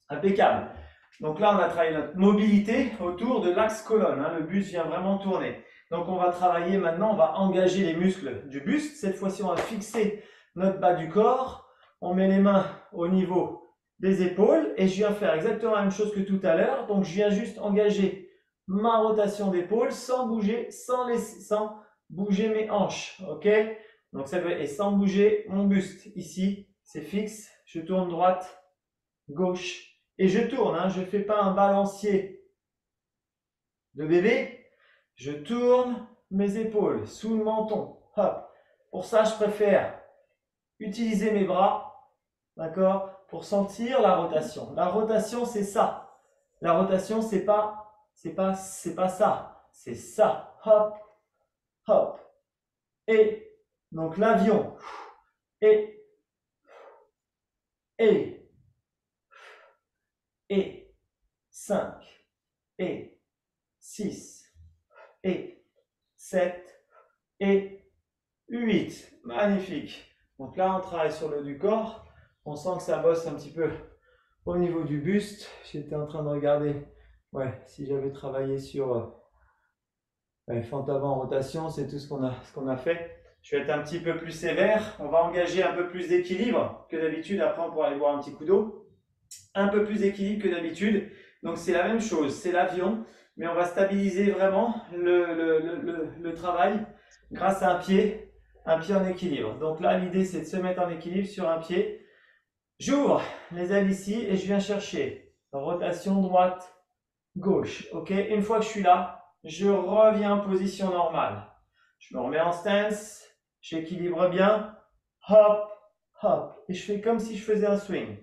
Impeccable. Donc là, on a travaillé notre mobilité autour de l'axe colonne. Le buste vient vraiment tourner. Donc on va travailler maintenant, on va engager les muscles du buste. Cette fois-ci, on va fixer notre bas du corps. On met les mains au niveau des épaules et je viens faire exactement la même chose que tout à l'heure. Donc je viens juste engager ma rotation d'épaule sans bouger, sans bouger mes hanches. Ok? Donc ça veut, et sans bouger mon buste. Ici, c'est fixe. Je tourne droite, gauche. Et je tourne, je ne fais pas un balancier de bébé. Je tourne mes épaules sous le menton. Hop. Pour ça, je préfère utiliser mes bras, d'accord, pour sentir la rotation. La rotation, c'est ça. La rotation, c'est pas ça. C'est ça. Hop, hop. Et donc l'avion. Et 5, et 6, et 7, et 8. Magnifique. Donc là, on travaille sur le haut du corps. On sent que ça bosse un petit peu au niveau du buste. J'étais en train de regarder si j'avais travaillé sur fente avant en rotation. C'est tout ce qu'on a fait. Je vais être un petit peu plus sévère. On va engager un peu plus d'équilibre que d'habitude. Après, on pourra aller boire un petit coup d'eau. Un peu plus d'équilibre que d'habitude. Donc, c'est la même chose. C'est l'avion. Mais on va stabiliser vraiment le travail grâce à un pied en équilibre. Donc là, l'idée, c'est de se mettre en équilibre sur un pied. J'ouvre les ailes ici et je viens chercher rotation droite, gauche. Ok, une fois que je suis là, je reviens en position normale. Je me remets en stance, j'équilibre bien. Hop, hop. Et je fais comme si je faisais un swing.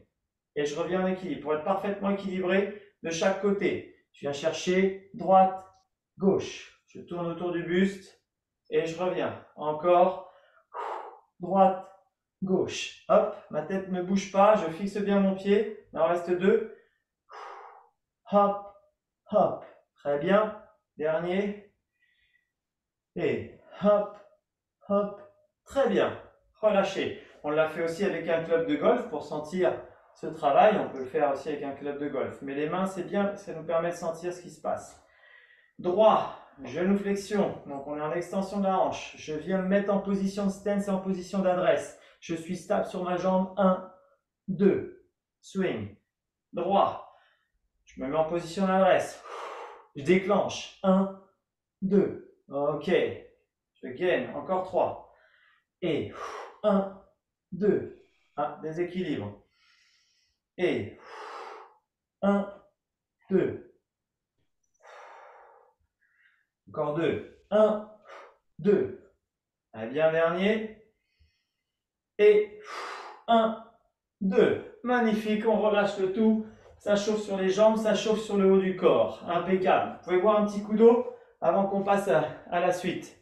Et je reviens en équilibre pour être parfaitement équilibré de chaque côté. Je viens chercher droite, gauche. Je tourne autour du buste et je reviens. Encore. Droite, gauche. Hop, ma tête ne bouge pas. Je fixe bien mon pied. Il en reste 2. Hop, hop. Très bien. Dernier. Et hop, hop. Très bien. Relâchez. On l'a fait aussi avec un club de golf pour sentir ce travail. On peut le faire aussi avec un club de golf. Mais les mains, c'est bien. Ça nous permet de sentir ce qui se passe. Droit, genou flexion. Donc on est en extension de la hanche. Je viens me mettre en position de stance et en position d'adresse. Je suis stable sur ma jambe. 1, 2. Swing. Droit. Je me mets en position d'adresse. Je déclenche. 1, 2. Ok. Je gaine. Encore 3. Et 1, 2. Déséquilibre. Et 1, 2. Encore 2. 1, 2. Allez, bien dernier. Et 1, 2. Magnifique, on relâche le tout. Ça chauffe sur les jambes, ça chauffe sur le haut du corps. Impeccable. Vous pouvez boire un petit coup d'eau avant qu'on passe à la suite.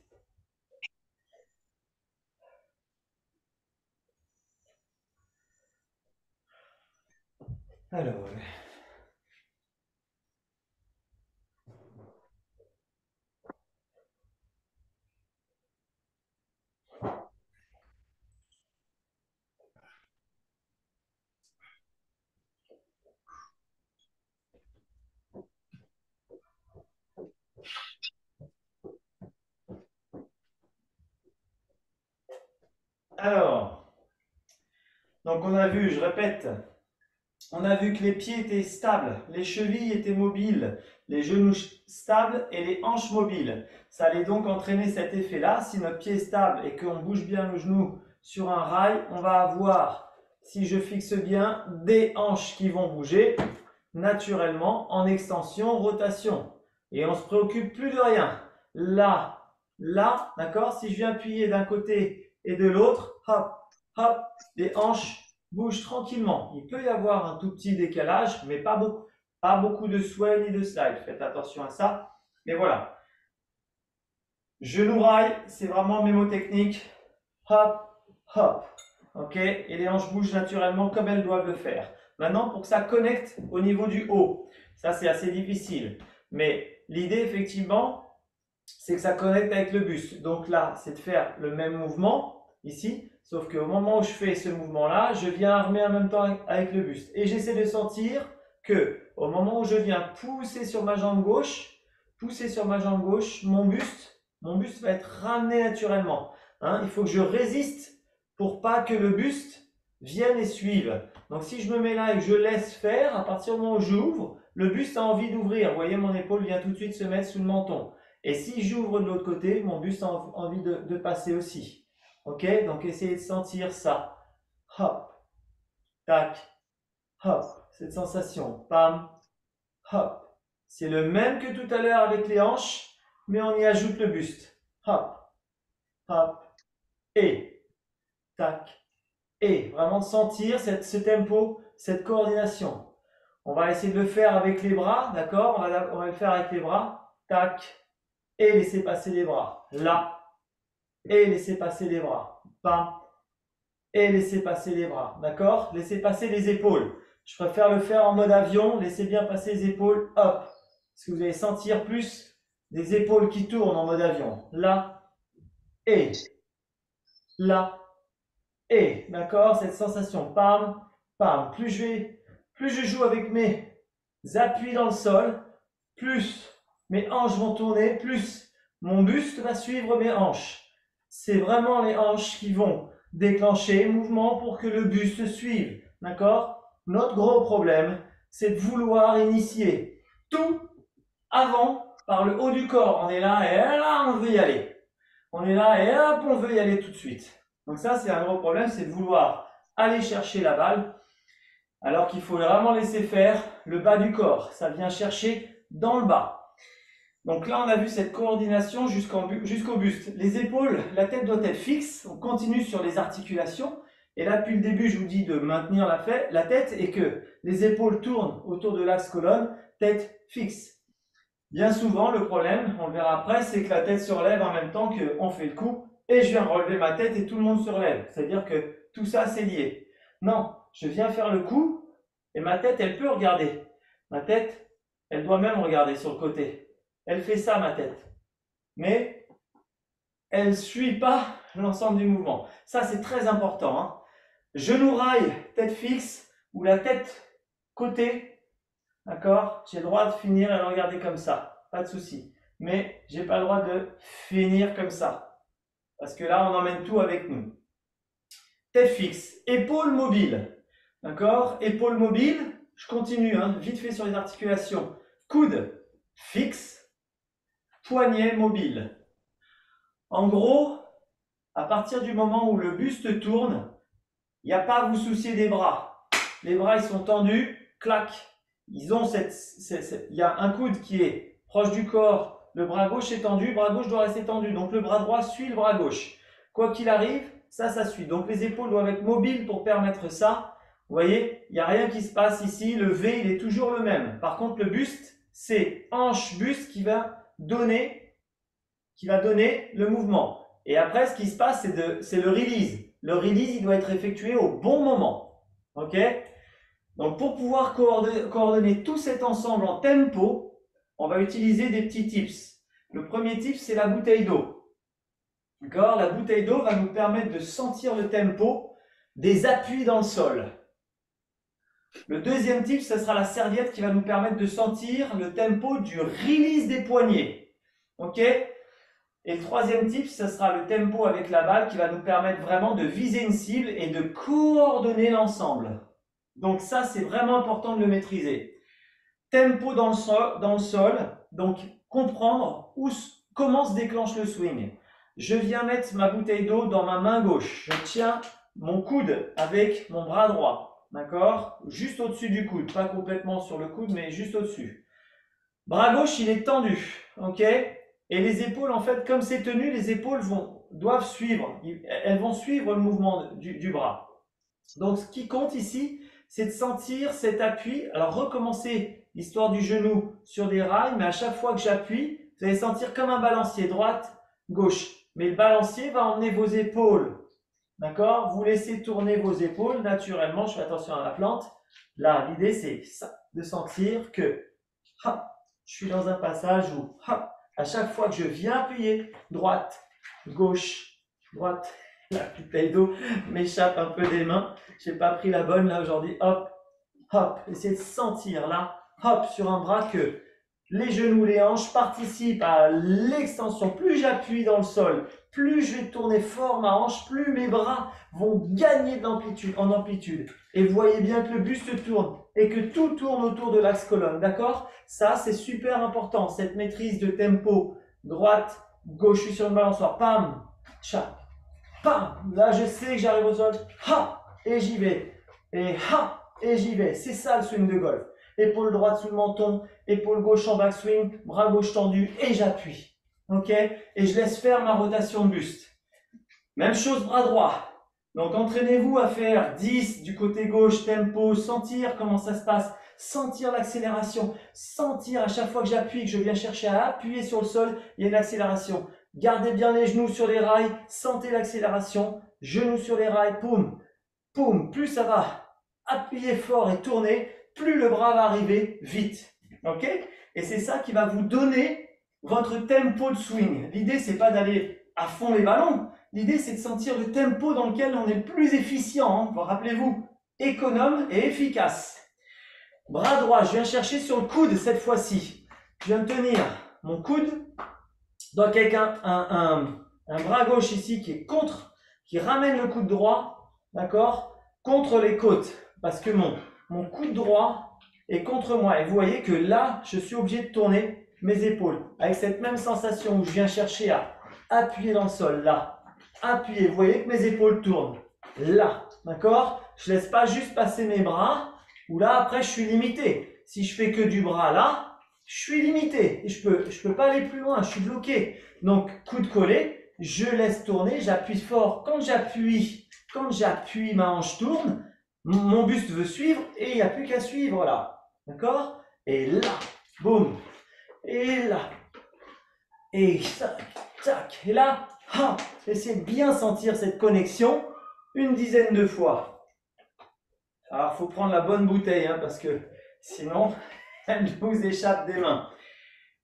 Alors, donc on a vu, je répète, on a vu que les pieds étaient stables, les chevilles étaient mobiles, les genoux stables et les hanches mobiles. Ça allait donc entraîner cet effet-là. Si notre pied est stable et qu'on bouge bien le genou sur un rail, on va avoir, si je fixe bien, des hanches qui vont bouger naturellement en extension, rotation. Et on ne se préoccupe plus de rien. Là, d'accord? Si je viens appuyer d'un côté et de l'autre, hop, hop, les hanches bouge tranquillement. Il peut y avoir un tout petit décalage, mais pas beaucoup. Pas beaucoup de sway ni de slide. Faites attention à ça. Mais voilà. Genou rail, c'est vraiment mémotechnique. Hop, hop. OK? Et les hanches bougent naturellement comme elles doivent le faire. Maintenant, pour que ça connecte au niveau du haut, ça c'est assez difficile. Mais l'idée, effectivement, c'est que ça connecte avec le buste. Donc là, c'est de faire le même mouvement ici, sauf qu'au moment où je fais ce mouvement-là, je viens armer en même temps avec le buste. Et j'essaie de sentir que au moment où je viens pousser sur ma jambe gauche, mon buste va être ramené naturellement. Hein, il faut que je résiste pour pas que le buste vienne et suive. Donc si je me mets là et que je laisse faire, à partir du moment où j'ouvre, le buste a envie d'ouvrir. Vous voyez, mon épaule vient tout de suite se mettre sous le menton. Et si j'ouvre de l'autre côté, mon buste a envie de passer aussi. Ok? Donc essayez de sentir ça. Hop, tac, hop. Cette sensation. Pam, hop. C'est le même que tout à l'heure avec les hanches, mais on y ajoute le buste. Hop, hop, et tac, et. Vraiment sentir ce tempo, cette coordination. On va essayer de le faire avec les bras, d'accord? On va le faire avec les bras. Tac, et laissez passer les bras. Là, et laissez passer les bras. Pam, et laissez passer les bras. D'accord? Laissez passer les épaules. Je préfère le faire en mode avion. Laissez bien passer les épaules. Hop. Parce que vous allez sentir plus des épaules qui tournent en mode avion. Là, et. Là, et. D'accord? Cette sensation. Pam, pam. Plus je joue avec mes appuis dans le sol, plus mes hanches vont tourner, plus mon buste va suivre mes hanches. C'est vraiment les hanches qui vont déclencher le mouvement pour que le buste suive. D'accord? Notre gros problème, c'est de vouloir initier tout avant par le haut du corps. On est là et là, on veut y aller. On est là et hop, on veut y aller tout de suite. Donc ça, c'est un gros problème, c'est de vouloir aller chercher la balle alors qu'il faut vraiment laisser faire le bas du corps. Ça vient chercher dans le bas. Donc là, on a vu cette coordination jusqu'au buste. Les épaules, la tête doit être fixe. On continue sur les articulations. Et là, depuis le début, je vous dis de maintenir la tête et que les épaules tournent autour de l'axe colonne, tête fixe. Bien souvent, le problème, on le verra après, c'est que la tête se relève en même temps qu'on fait le coup et je viens relever ma tête et tout le monde se relève. C'est-à-dire que tout ça, c'est lié. Non, je viens faire le coup et ma tête, elle peut regarder. Ma tête, elle doit même regarder sur le côté. Elle fait ça, ma tête. Mais elle ne suit pas l'ensemble du mouvement. Ça, c'est très important. Hein. Genou rail, tête fixe ou la tête côté. D'accord? J'ai le droit de finir et de regarder comme ça. Pas de souci. Mais j'ai pas le droit de finir comme ça. Parce que là, on emmène tout avec nous. Tête fixe. Épaule mobile. D'accord? Épaule mobile. Je continue, hein, vite fait sur les articulations. Coude fixe. Poignet mobile. En gros, à partir du moment où le buste tourne, il n'y a pas à vous soucier des bras. Les bras, ils sont tendus, clac. Il y a un coude qui est proche du corps, le bras gauche est tendu, le bras gauche doit rester tendu. Donc le bras droit suit le bras gauche. Quoi qu'il arrive, ça suit. Donc les épaules doivent être mobiles pour permettre ça. Vous voyez, il n'y a rien qui se passe ici. Le V, il est toujours le même. Par contre, le buste, c'est hanche-buste qui va donner le mouvement. Et après, ce qui se passe, c'est le release. Le release, il doit être effectué au bon moment. OK? Donc, pour pouvoir coordonner tout cet ensemble en tempo, on va utiliser des petits tips. Le premier tip, c'est la bouteille d'eau. D'accord? La bouteille d'eau va nous permettre de sentir le tempo des appuis dans le sol. Le deuxième tip, ce sera la serviette qui va nous permettre de sentir le tempo du release des poignets. OK? Et le troisième tip, ce sera le tempo avec la balle qui va nous permettre vraiment de viser une cible et de coordonner l'ensemble. Donc ça, c'est vraiment important de le maîtriser. Tempo dans le sol, donc comprendre comment se déclenche le swing. Je viens mettre ma bouteille d'eau dans ma main gauche. Je tiens mon coude avec mon bras droit. D'accord? Juste au-dessus du coude. Pas complètement sur le coude, mais juste au-dessus. Bras gauche, il est tendu. OK? Et les épaules, en fait, comme c'est tenu, les épaules doivent suivre. Elles vont suivre le mouvement du bras. Donc, ce qui compte ici, c'est de sentir cet appui. Alors, recommencez histoire du genou sur des rails, mais à chaque fois que j'appuie, vous allez sentir comme un balancier, droite, gauche. Mais le balancier va emmener vos épaules. D'accord? Vous laissez tourner vos épaules naturellement. Je fais attention à la plante. Là, l'idée, c'est de sentir que hop, je suis dans un passage où hop, à chaque fois que je viens appuyer, droite, gauche, droite, la bouteille d'eau m'échappe un peu des mains. Je n'ai pas pris la bonne là aujourd'hui. Hop, hop, essayez de sentir là, hop, sur un bras que les genoux, les hanches participent à l'extension. Plus j'appuie dans le sol, plus je vais tourner fort ma hanche, plus mes bras vont gagner en amplitude. Et vous voyez bien que le buste tourne et que tout tourne autour de l'axe colonne, d'accord? Ça, c'est super important, cette maîtrise de tempo. Droite, gauche, je suis sur une balançoire, pam, tcha, pam. Là, je sais que j'arrive au sol, ha, et j'y vais. Et ha, et j'y vais. C'est ça le swing de golf. Épaule droite sous le menton, épaule gauche en backswing, bras gauche tendu et j'appuie. Ok? Et je laisse faire ma rotation de buste. Même chose bras droit. Donc entraînez-vous à faire 10 du côté gauche, tempo, sentir comment ça se passe, sentir l'accélération, sentir à chaque fois que j'appuie, que je viens chercher à appuyer sur le sol, il y a une accélération. Gardez bien les genoux sur les rails, sentez l'accélération, genoux sur les rails, poum, poum. Plus ça va appuyer fort et tourner, plus le bras va arriver vite. Ok? Et c'est ça qui va vous donner votre tempo de swing. L'idée, c'est pas d'aller à fond les ballons. L'idée, c'est de sentir le tempo dans lequel on est le plus efficient. Hein. Rappelez-vous, économe et efficace. Bras droit, je viens chercher sur le coude cette fois-ci. Je viens de tenir mon coude. Donc avec un bras gauche ici qui est contre, qui ramène le coude droit, d'accord, contre les côtes. Parce que mon coude droit est contre moi. Et vous voyez que là, je suis obligé de tourner mes épaules. Avec cette même sensation où je viens chercher à appuyer dans le sol, là. Appuyer, vous voyez que mes épaules tournent. Là, d'accord? Je ne laisse pas juste passer mes bras, ou là, après, je suis limité. Si je fais que du bras là, je suis limité. Et je peux pas aller plus loin, je suis bloqué. Donc, coude collé, je laisse tourner, j'appuie fort. Quand j'appuie, ma hanche tourne, mon buste veut suivre et il n'y a plus qu'à suivre là. D'accord? Et là, boum. Et là. Et tac, tac. Et là, ah, essayez de bien sentir cette connexion une dizaine de fois. Alors, il faut prendre la bonne bouteille hein, parce que sinon, elle vous échappe des mains.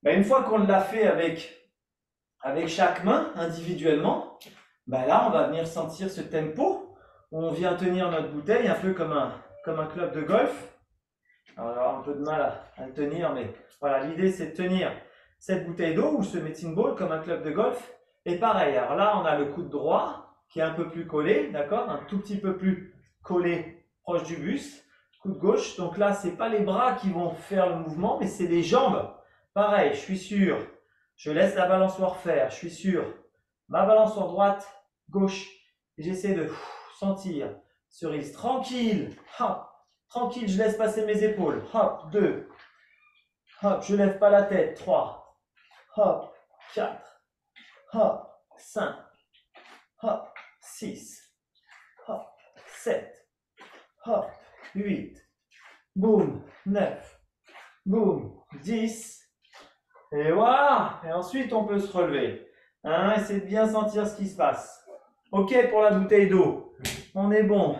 Ben, une fois qu'on l'a fait avec chaque main individuellement, ben là, on va venir sentir ce tempo. On vient tenir notre bouteille un peu comme un club de golf. Alors, on va avoir un peu de mal à le tenir, mais voilà, l'idée c'est de tenir cette bouteille d'eau ou ce medicine ball comme un club de golf. Et pareil, alors là, on a le coude droit qui est un peu plus collé, d'accord, un tout petit peu plus collé proche du buste. Coude gauche, donc là, c'est pas les bras qui vont faire le mouvement, mais c'est les jambes. Pareil, je suis sûr, je laisse la balançoire faire, je suis sûr, ma balançoire droite, gauche, et j'essaie de sentir, cerise, tranquille, hop, tranquille, je laisse passer mes épaules, hop, 2, hop, je lève pas la tête, 3, hop, 4, hop, 5, hop, 6, hop, 7, hop, 8, boum, 9, boum, 10, et voilà, et ensuite on peut se relever, hein, essayez de bien sentir ce qui se passe. Ok pour la bouteille d'eau, on est bon.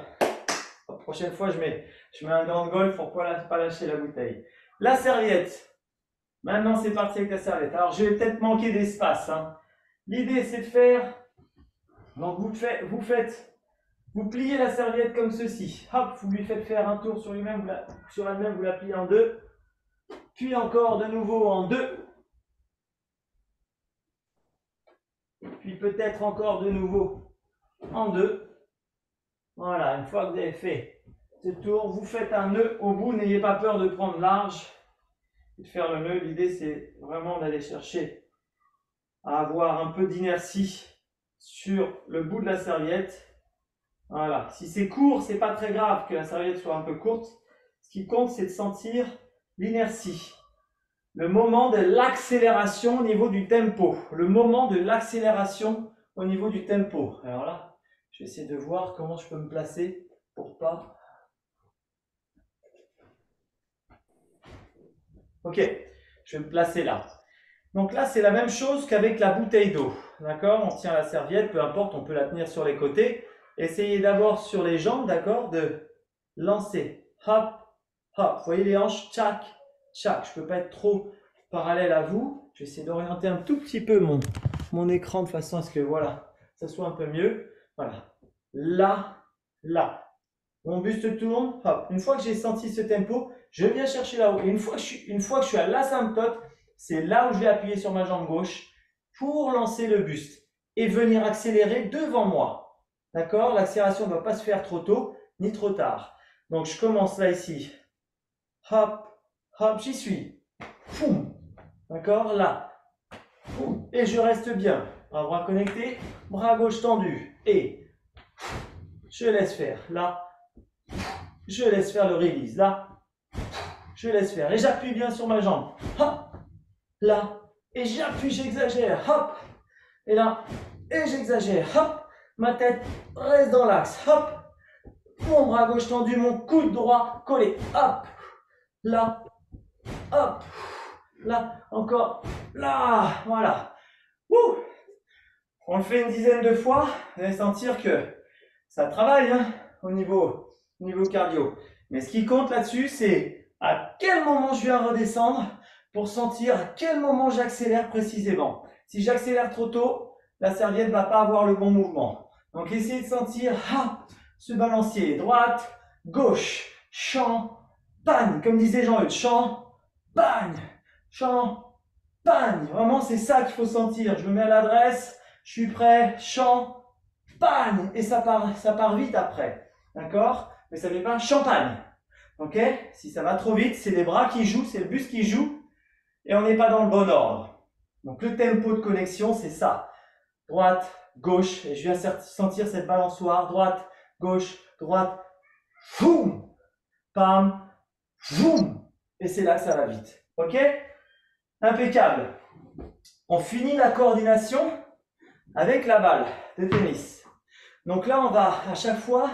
La prochaine fois, je mets un gant de golf pour ne pas lâcher la bouteille. La serviette. Maintenant, c'est parti avec la serviette. Alors, je vais peut-être manquer d'espace. Hein. L'idée, c'est de faire... Donc, vous pliez la serviette comme ceci. Hop, vous lui faites faire un tour sur lui-même, sur elle-même, vous la pliez en deux. Puis encore de nouveau en deux. Puis peut-être encore de nouveau en deux. Voilà, une fois que vous avez fait ce tour, vous faites un nœud au bout. N'ayez pas peur de prendre large et de faire le nœud. L'idée, c'est vraiment d'aller chercher à avoir un peu d'inertie sur le bout de la serviette. Voilà. Si c'est court, c'est pas très grave que la serviette soit un peu courte. Ce qui compte, c'est de sentir l'inertie. Le moment de l'accélération au niveau du tempo. Le moment de l'accélération au niveau du tempo. Alors là, je vais essayer de voir comment je peux me placer pour pas... Ok, je vais me placer là. Donc là, c'est la même chose qu'avec la bouteille d'eau. D'accord? On tient la serviette, peu importe, on peut la tenir sur les côtés. Essayez d'abord sur les jambes, d'accord, de lancer. Hop, hop. Vous voyez les hanches? Tchac, tchac. Je ne peux pas être trop parallèle à vous. Je vais essayer d'orienter un tout petit peu mon écran de façon à ce que, voilà, ça soit un peu mieux. Voilà. Là, là. Mon buste tourne. Hop. Une fois que j'ai senti ce tempo, je viens chercher là-haut. Et une fois que je suis à l'asymptote, c'est là où je vais appuyer sur ma jambe gauche pour lancer le buste et venir accélérer devant moi. D'accord? L'accélération ne doit pas se faire trop tôt ni trop tard. Donc, je commence là, ici. Hop, hop, j'y suis. Foum. D'accord? Là. Foum. Et je reste bien. Bras connectés, bras gauche tendu. Et je laisse faire. Là. Je laisse faire le release. Là. Je laisse faire. Et j'appuie bien sur ma jambe. Hop. Là. Et j'appuie, j'exagère. Hop. Et là. Et j'exagère. Hop. Ma tête reste dans l'axe. Hop. Mon bras gauche tendu, mon coude droit collé. Hop. Là. Hop. Là. Encore. Là. Voilà. Ouh. On le fait une dizaine de fois. Vous allez sentir que ça travaille hein, au niveau cardio. Mais ce qui compte là-dessus, c'est à quel moment je viens redescendre pour sentir à quel moment j'accélère précisément. Si j'accélère trop tôt, la serviette ne va pas avoir le bon mouvement. Donc essayez de sentir ce balancier. Droite, gauche, champagne. Comme disait Jean-Eudes, champagne, champagne. Vraiment, c'est ça qu'il faut sentir. Je me mets à l'adresse, je suis prêt, champagne. Et ça part vite après. D'accord? Mais ça ne fait pas champagne. Ok? Si ça va trop vite, c'est les bras qui jouent, c'est le buste qui joue. Et on n'est pas dans le bon ordre. Donc le tempo de connexion, c'est ça. Droite, gauche, et je viens sentir cette balançoire. Droite, gauche, droite. Foum! Pam! Foum! Et c'est là que ça va vite. Ok? Impeccable. On finit la coordination avec la balle de tennis. Donc là, on va à chaque fois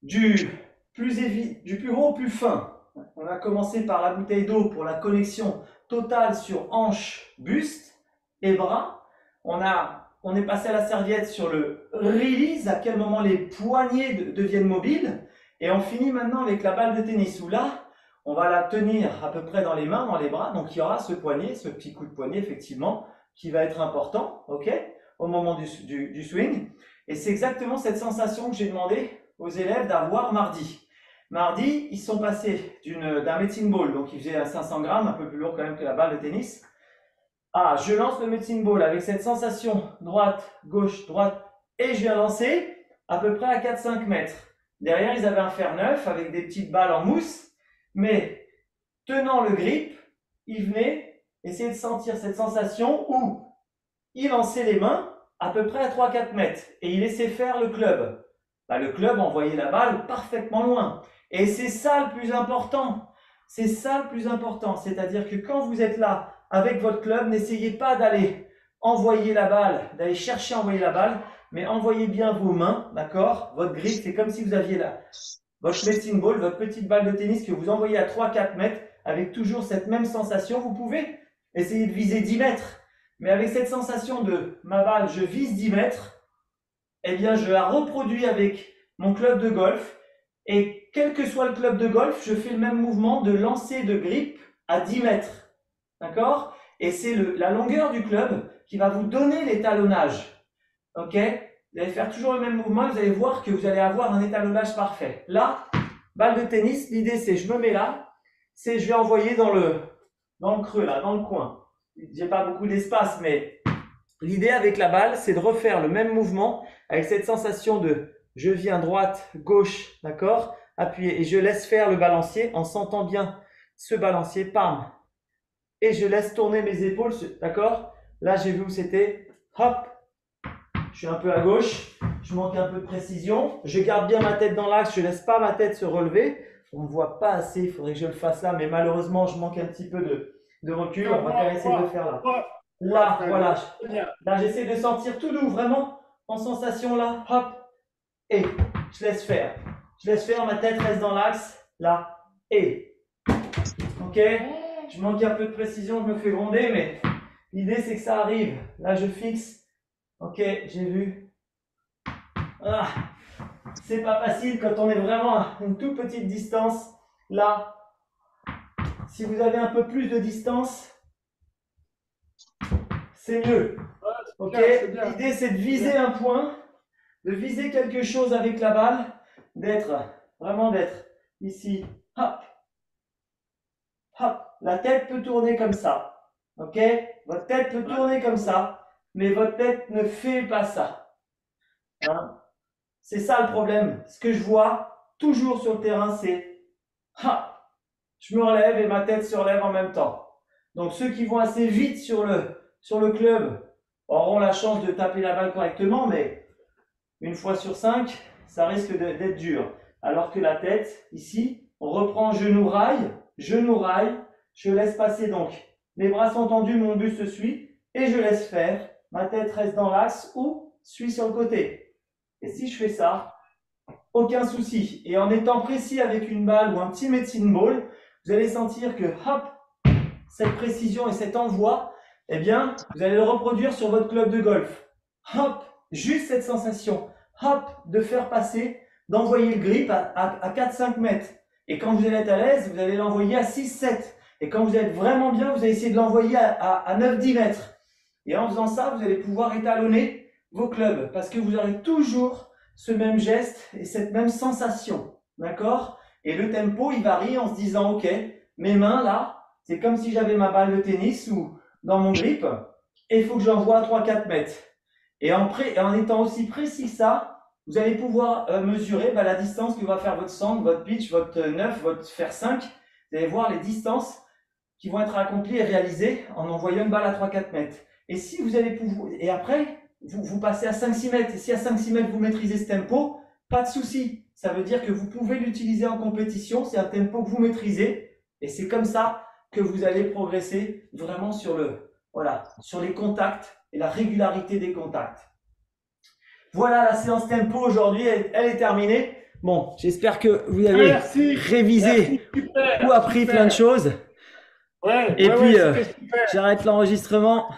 du plus gros au plus fin. On a commencé par la bouteille d'eau pour la connexion totale sur hanche, buste et bras. On est passé à la serviette sur le release, à quel moment les poignets deviennent mobiles. Et on finit maintenant avec la balle de tennis où là, on va la tenir à peu près dans les mains, dans les bras. Donc il y aura ce poignet, ce petit coup de poignet effectivement, qui va être important, ok, au moment du swing. Et c'est exactement cette sensation que j'ai demandé aux élèves d'avoir mardi. Mardi, ils sont passés d'un medicine ball, donc il faisait 500 grammes, un peu plus lourd quand même que la balle de tennis. Ah, je lance le medicine ball avec cette sensation droite, gauche, droite, et je viens lancer à peu près à 4-5 mètres. Derrière, ils avaient un fer neuf avec des petites balles en mousse, mais tenant le grip, ils venaient essayer de sentir cette sensation où ils lançaient les mains à peu près à 3-4 mètres et ils laissaient faire le club. Le club envoyait la balle parfaitement loin. Et c'est ça le plus important. C'est ça le plus important. C'est-à-dire que quand vous êtes là avec votre club, n'essayez pas d'aller envoyer la balle, d'aller chercher à envoyer la balle, mais envoyez bien vos mains, d'accord? Votre grip, c'est comme si vous aviez là votre medicine ball, votre petite balle de tennis que vous envoyez à 3-4 mètres avec toujours cette même sensation. Vous pouvez essayer de viser 10 mètres, mais avec cette sensation de ma balle, je vise 10 mètres, eh bien, je la reproduis avec mon club de golf. Et quel que soit le club de golf, je fais le même mouvement de lancer de grip à 10 mètres. D'accord? Et c'est la longueur du club qui va vous donner l'étalonnage. Ok? Vous allez faire toujours le même mouvement et vous allez voir que vous allez avoir un étalonnage parfait. Là, balle de tennis, l'idée c'est je me mets là, c'est je vais envoyer dans le creux, là, dans le coin. J'ai pas beaucoup d'espace, mais l'idée avec la balle, c'est de refaire le même mouvement avec cette sensation de je viens droite, gauche, d'accord, appuyer et je laisse faire le balancier en sentant bien ce balancier, pam, et je laisse tourner mes épaules, d'accord. Là, j'ai vu où c'était, hop, je suis un peu à gauche, je manque un peu de précision, je garde bien ma tête dans l'axe, je ne laisse pas ma tête se relever, on ne voit pas assez, il faudrait que je le fasse là, mais malheureusement, je manque un petit peu de recul, on va quand même essayer de le faire là. Là, voilà, là, j'essaie de sentir tout doux, vraiment, en sensation là, hop, et je laisse faire. Je laisse faire, ma tête reste dans l'axe, là, et. Ok? Ok? Je manque un peu de précision, je me fais gronder, mais l'idée c'est que ça arrive. Là, je fixe. Ok, j'ai vu. Ah, c'est pas facile quand on est vraiment à une toute petite distance. Là, si vous avez un peu plus de distance, c'est mieux. Ok? L'idée c'est de viser un point, de viser quelque chose avec la balle, vraiment d'être ici. Hop, hop. La tête peut tourner comme ça. Ok? Votre tête peut tourner comme ça, mais votre tête ne fait pas ça. Hein? C'est ça le problème. Ce que je vois toujours sur le terrain, c'est je me relève et ma tête se relève en même temps. Donc ceux qui vont assez vite sur le club auront la chance de taper la balle correctement, mais une fois sur 5, ça risque d'être dur. Alors que la tête, ici, on reprend genou rail, je laisse passer donc. Les bras sont tendus, mon buste suit et je laisse faire. Ma tête reste dans l'axe ou suit sur le côté. Et si je fais ça, aucun souci. Et en étant précis avec une balle ou un petit medicine ball, vous allez sentir que hop, cette précision et cet envoi, eh bien, vous allez le reproduire sur votre club de golf. Hop, juste cette sensation, hop, de faire passer, d'envoyer le grip à 4-5 mètres. Et quand vous allez être à l'aise, vous allez l'envoyer à 6-7. Et quand vous êtes vraiment bien, vous allez essayer de l'envoyer à 9-10 mètres. Et en faisant ça, vous allez pouvoir étalonner vos clubs parce que vous aurez toujours ce même geste et cette même sensation. D'accord? Et le tempo, il varie en se disant, ok, mes mains là, c'est comme si j'avais ma balle de tennis ou dans mon grip et il faut que j'envoie à 3-4 mètres. Et en étant aussi précis que ça, vous allez pouvoir mesurer la distance que va faire votre centre, votre pitch, votre 9, votre fer 5. Vous allez voir les distances qui vont être accomplies et réalisées en envoyant une balle à 3-4 mètres. Et si vous allez pouvoir, et après, vous passez à 5-6 mètres. Et si à 5-6 mètres, vous maîtrisez ce tempo, pas de souci. Ça veut dire que vous pouvez l'utiliser en compétition. C'est un tempo que vous maîtrisez. Et c'est comme ça que vous allez progresser vraiment sur sur les contacts et la régularité des contacts. Voilà, la séance tempo aujourd'hui, elle est terminée. Bon, j'espère que vous avez révisé ou appris plein de choses. Ouais, et puis, j'arrête l'enregistrement.